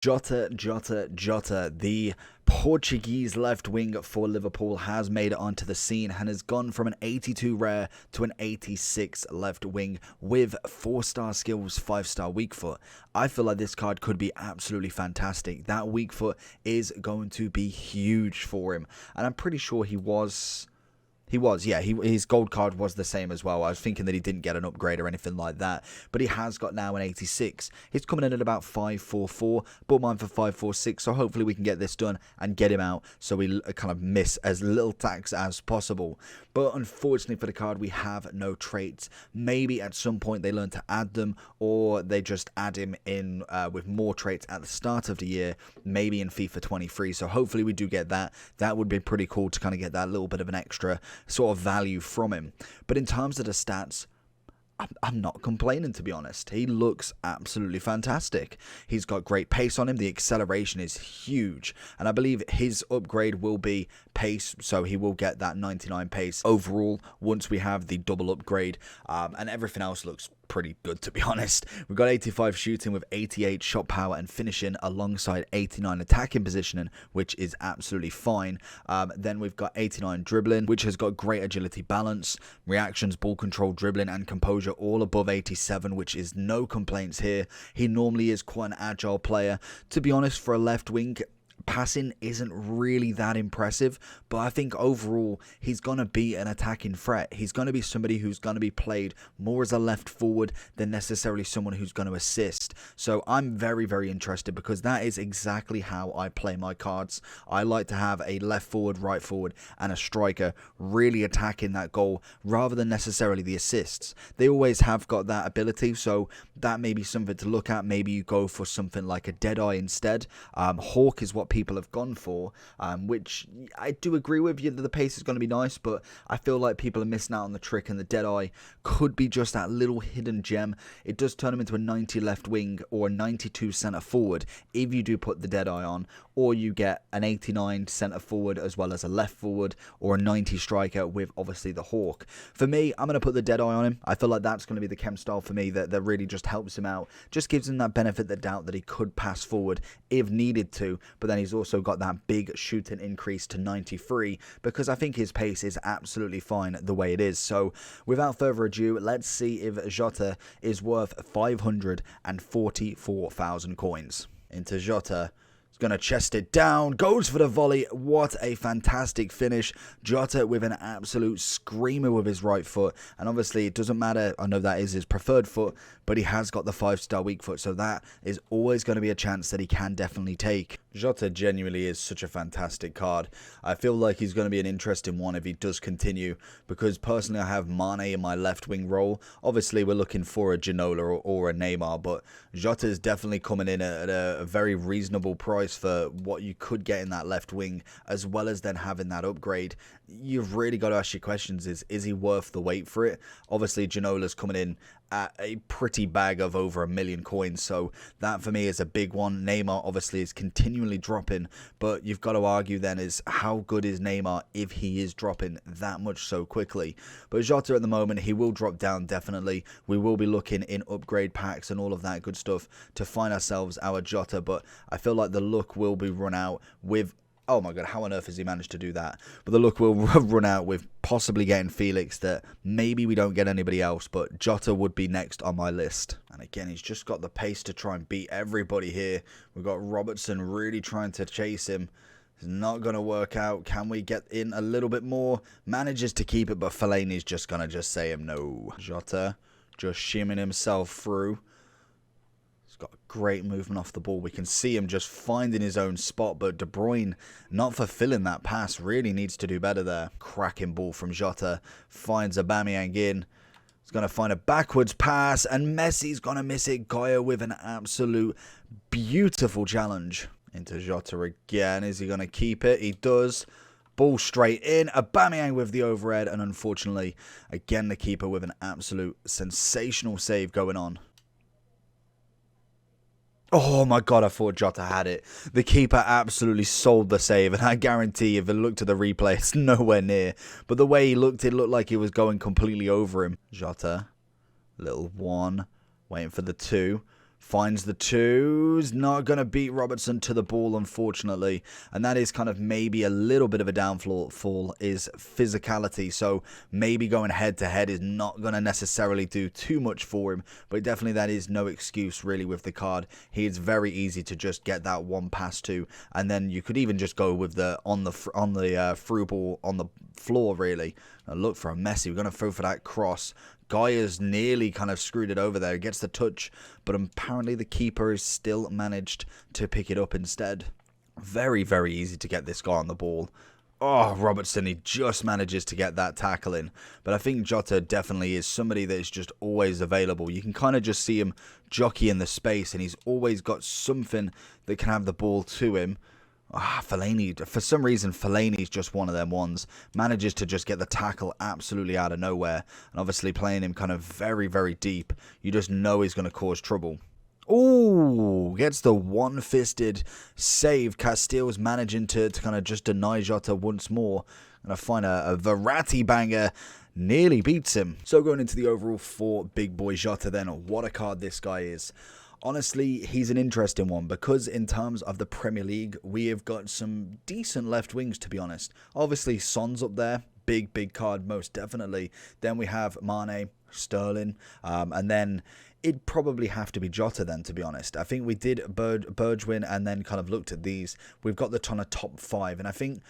Jota, the Portuguese left wing for Liverpool has made it onto the scene and has gone from an 82 rare to an 86 left wing with 4-star skills, 5-star weak foot. I feel like this card could be absolutely fantastic. That weak foot is going to be huge for him, and I'm pretty sure his gold card was the same as well. I was thinking that he didn't get an upgrade or anything like that, but he has got now an 86. He's coming in at about 544, bought mine for 546, so hopefully we can get this done and get him out so we kind of miss as little tax as possible. But unfortunately for the card, we have no traits. Maybe at some point they learn to add them, or they just add him in with more traits at the start of the year, maybe in FIFA 23. So hopefully we do get that. That would be pretty cool to kind of get that little bit of an extra sort of value from him. But in terms of the stats, I'm not complaining, to be honest. He looks absolutely fantastic. He's got great pace on him. The acceleration is huge, and I believe his upgrade will be pace, so he will get that 99 pace overall once we have the double upgrade, and everything else looks pretty good, to be honest. We've got 85 shooting with 88 shot power and finishing alongside 89 attacking positioning, which is absolutely fine. Then we've got 89 dribbling, which has got great agility, balance, reactions, ball control, dribbling and composure all above 87, which is no complaints here. He normally is quite an agile player. To be honest, for a left wing, passing isn't really that impressive, but I think overall he's going to be an attacking threat. He's going to be somebody who's going to be played more as a left forward than necessarily someone who's going to assist. So I'm very, very interested, because that is exactly how I play my cards. I like to have a left forward, right forward and a striker really attacking that goal rather than necessarily the assists. They always have got that ability, so that may be something to look at. Maybe you go for something like a Deadeye instead. Hawk is what people have gone for, which I do agree with you that the pace is going to be nice, but I feel like people are missing out on the trick, and the Deadeye could be just that little hidden gem. It does turn him into a 90 left wing or a 92 centre forward if you do put the Deadeye on, or you get an 89 centre forward as well as a left forward, or a 90 striker with obviously the Hawk. For me, I'm going to put the Deadeye on him. I feel like that's going to be the chem style for me that really just helps him out, just gives him that benefit of the doubt that he could pass forward if needed to, but then he's also got that big shooting increase to 93, because I think his pace is absolutely fine the way it is. So without further ado, let's see if Jota is worth 544,000 coins. Into Jota. Going to chest it down, goes for the volley. What a fantastic finish. Jota with an absolute screamer with his right foot, and obviously it doesn't matter, I know that is his preferred foot, but he has got the 5-star weak foot, so that is always going to be a chance that he can definitely take. Jota genuinely is such a fantastic card. I feel like he's going to be an interesting one if he does continue, because personally I have Mane in my left wing role. Obviously we're looking for a Ginola or a Neymar, but Jota is definitely coming in at a very reasonable price for what you could get in that left wing, as well as then having that upgrade. You've really got to ask your questions, is he worth the wait for it? Obviously Ginola's coming in at a pretty bag of over 1 million coins, so that for me is a big one. Neymar obviously is continually dropping, but you've got to argue then is how good is Neymar if he is dropping that much so quickly. But Jota at the moment, he will drop down definitely. We will be looking in upgrade packs and all of that good stuff to find ourselves our Jota, but I feel like the luck will be run out with, oh my god, how on earth has he managed to do that? But the luck will run out with possibly getting Felix, that maybe we don't get anybody else, but Jota would be next on my list. And again, he's just got the pace to try and beat everybody here. We've got Robertson really trying to chase him. It's not going to work out. Can we get in a little bit more? Manages to keep it, but Fellaini's just going to just say him no. Jota just shimming himself through. Got great movement off the ball. We can see him just finding his own spot, but De Bruyne not fulfilling that pass. Really needs to do better there. Cracking ball from Jota. Finds Aubameyang in. He's going to find a backwards pass, and Messi's going to miss it. Goya with an absolute beautiful challenge. Into Jota again. Is he going to keep it? He does. Ball straight in. Aubameyang with the overhead, and unfortunately, again, the keeper with an absolute sensational save going on. Oh my god, I thought Jota had it. The keeper absolutely sold the save, and I guarantee if I looked at the replay, it's nowhere near. But the way he looked, it looked like he was going completely over him. Jota, little one, waiting for the 2. Finds the twos, not going to beat Robertson to the ball, unfortunately. And that is kind of maybe a little bit of a downfall is physicality. So maybe going head to head is not going to necessarily do too much for him. But definitely that is no excuse really with the card. He is very easy to just get that one pass to. And then you could even just go with the on the through ball on the floor really. Now look for a Messi. We're going to throw for that cross. Guy has nearly kind of screwed it over there. He gets the touch, but apparently the keeper has still managed to pick it up instead. Very, very easy to get this guy on the ball. Oh, Robertson, he just manages to get that tackle in. But I think Jota definitely is somebody that is just always available. You can kind of just see him jockey in the space, and he's always got something that can have the ball to him. Fellaini, for some reason, Fellaini's just one of them ones. Manages to just get the tackle absolutely out of nowhere. And obviously playing him kind of very, very deep. You just know he's going to cause trouble. Ooh, gets the one-fisted save. Castile's managing to kind of just deny Jota once more. And I find a Verratti banger. Nearly beats him. So going into the overall for Big Boy Jota then, what a card this guy is. Honestly, he's an interesting one because in terms of the Premier League, we have got some decent left wings, to be honest. Obviously, Son's up there. Big card, most definitely. Then we have Mane, Sterling, and then it'd probably have to be Jota then, to be honest. I think we did Bergwijn and then kind of looked at these. We've got the ton of top 5, and I think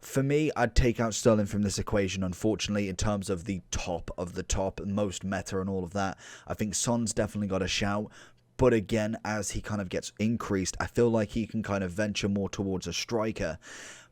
for me, I'd take out Sterling from this equation, unfortunately, in terms of the top, most meta and all of that. I think Son's definitely got a shout. But again, as he kind of gets increased, I feel like he can kind of venture more towards a striker.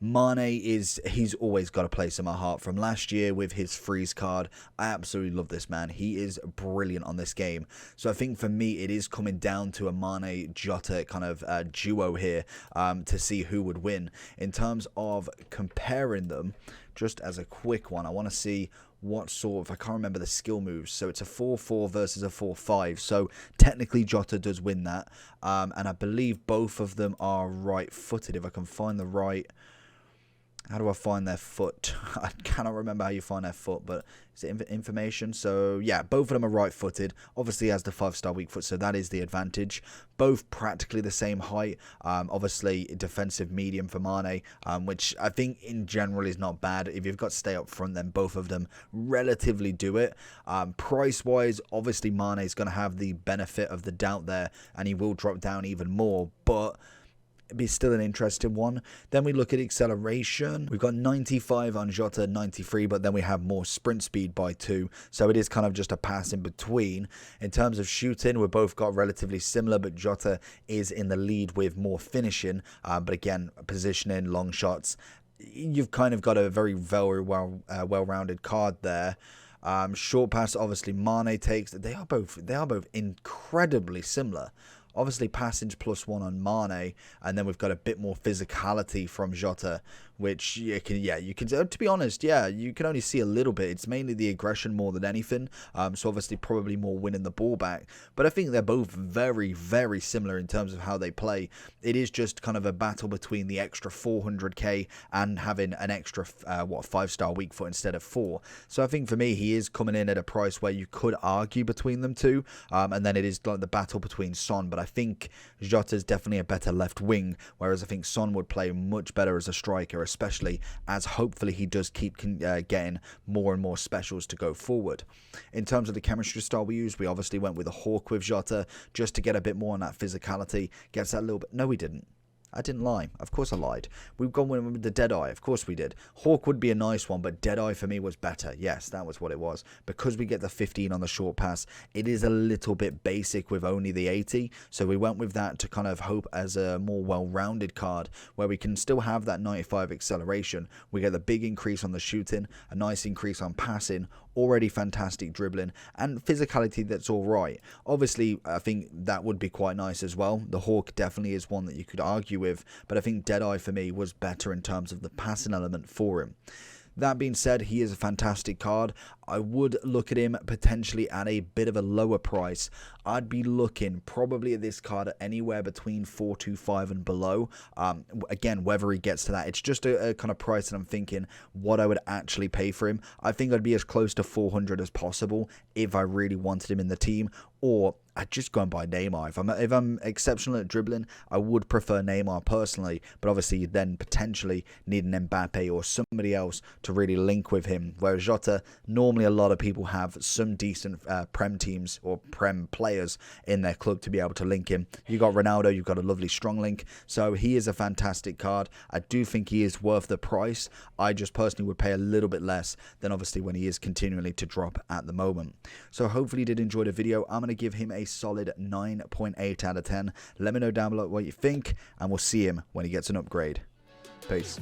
Mane he's always got a place in my heart from last year with his freeze card. I absolutely love this man. He is brilliant on this game. So I think for me, it is coming down to a Mane Jota kind of duo here to see who would win. In terms of comparing them, just as a quick one, I want to see what sort of, I can't remember the skill moves. So it's a 4-4 versus a 4-5. So technically Jota does win that. And I believe both of them are right-footed. If I can find the right... How do I find their foot? I cannot remember how you find their foot, but is it information? So, yeah, both of them are right-footed. Obviously, he has the 5-star weak foot, so that is the advantage. Both practically the same height. Obviously, defensive medium for Mane, which I think in general is not bad. If you've got to stay up front, then both of them relatively do it. Price-wise, obviously, Mane is going to have the benefit of the doubt there, and he will drop down even more, but... it'd be still an interesting one. Then we look at acceleration. We've got 95 on Jota, 93, but then we have more sprint speed by 2. So it is kind of just a pass in between. In terms of shooting, we've both got relatively similar, but Jota is in the lead with more finishing. But again, positioning, long shots. You've kind of got a very well-rounded card there. Short pass, obviously, Mane takes. They are both incredibly similar. Obviously, passage +1 on Mane, and then we've got a bit more physicality from Jota, which you can. To be honest, you can only see a little bit. It's mainly the aggression more than anything. So obviously, probably more winning the ball back. But I think they're both very, very similar in terms of how they play. It is just kind of a battle between the extra 400k and having an extra 5-star weak foot instead of 4. So I think for me, he is coming in at a price where you could argue between them two, and then it is like the battle between Son. But I think Jota is definitely a better left wing, whereas I think Son would play much better as a striker, especially as hopefully he does keep getting more and more specials to go forward. In terms of the chemistry style we used, we obviously went with a Hawk with Jota just to get a bit more on that physicality. Gets that little bit... No, we didn't. I didn't lie. Of course I lied. We've gone with the Deadeye. Of course we did. Hawk would be a nice one, but Deadeye for me was better. Yes, that was what it was. Because we get the 15 on the short pass, it is a little bit basic with only the 80. So we went with that to kind of hope as a more well-rounded card where we can still have that 95 acceleration. We get the big increase on the shooting, a nice increase on passing, already fantastic dribbling, and physicality that's all right. Obviously, I think that would be quite nice as well. The Hawk definitely is one that you could argue with, but I think Deadeye for me was better in terms of the passing element for him. That being said, he is a fantastic card. I would look at him potentially at a bit of a lower price. I'd be looking probably at this card at anywhere between 425 and below. Again, whether he gets to that, it's just a kind of price that I'm thinking what I would actually pay for him. I think I'd be as close to 400 as possible if I really wanted him in the team, or I'd just go and buy Neymar. If I'm exceptional at dribbling, I would prefer Neymar personally, but obviously you'd then potentially need an Mbappe or somebody else to really link with him. Whereas Jota, normally a lot of people have some decent Prem teams or Prem players in their club to be able to link him. You've got Ronaldo, you've got a lovely strong link, so he is a fantastic card. I do think he is worth the price. I just personally would pay a little bit less than obviously when he is continually to drop at the moment. So hopefully you did enjoy the video. I'm going to give him a solid 9.8 out of 10. Let me know down below what you think, and we'll see him when he gets an upgrade. Peace.